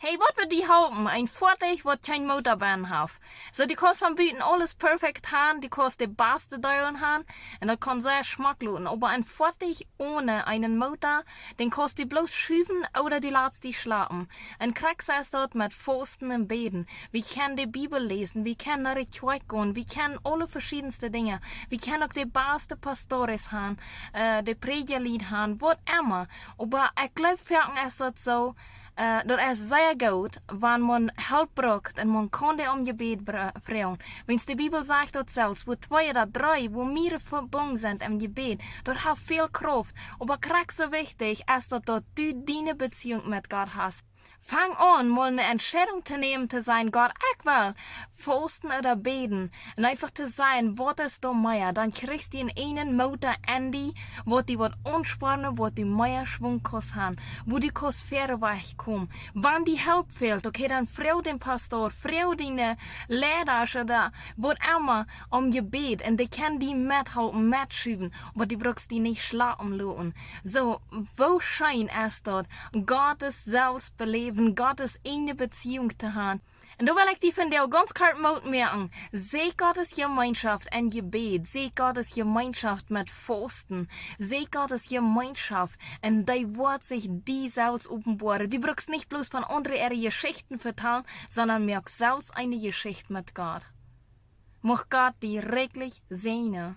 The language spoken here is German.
Hey, wat wird die helpen? Ein Voertuig wat kein Motorbahn hat. So, die kannst von buiten alles perfekt haben, die kannst die beste Teilen haben, und das kann sehr schmacklos. Aber ein Voertuig ohne einen Motor, den kannst du bloß schieben oder die lässt dich schlafen. Ein Kriegs ist dort mit Fasten und Beten. Wir können die Bibel lesen, wir können nach der Kirche gehen, wir können alle verschiedenste Dinge. Wir können auch die beste Pastores haben, die Predigerlied haben, was immer. Aber ich glaube, für uns ist das so, dat is sehr gut, wenn man Hilfe braucht und man kann die um Gebet fragen. Wenn die Bibel sagt dat selbst, wo 2 oder 3, wo mehrere verbunden sind im Gebet, das hat viel Kraft. Aber gerade so wichtig ist, dass du deine Beziehung mit Gott hast. Fang an, mal eine Entscheidung zu nehmen, zu sein, Gott, ich will fasten oder beten. Und einfach zu sein, was ist da mehr? Dann kriegst du einen Motor Andy, wo die wat anspannen, wo die mehr Schwungkurs haben, wo die Kurs fairer kommen. Wenn die Hilfe fehlt, okay, dann freu den Pastor, freu deine Lehrer oder was immer um Gebet. Und die können die mithelfen, mitschieben, aber die brauchst die nicht schlafen lassen. So, wo scheint es dort, Gottes Selbstbeleben, Gottes eine Beziehung zu haben. Und da will ich die von dir ganz kort merken. Seh Gottes Gemeinschaft in Gebet. Seh Gottes Gemeinschaft mit Fasten. Seh Gottes Gemeinschaft. Und die wird sich die selbst offenbaren. Du brauchst nicht bloß von anderen ihre Geschichten vertellen, sondern merkst selbst eine Geschichte mit Gott. Mag Gott die wirklich segnen.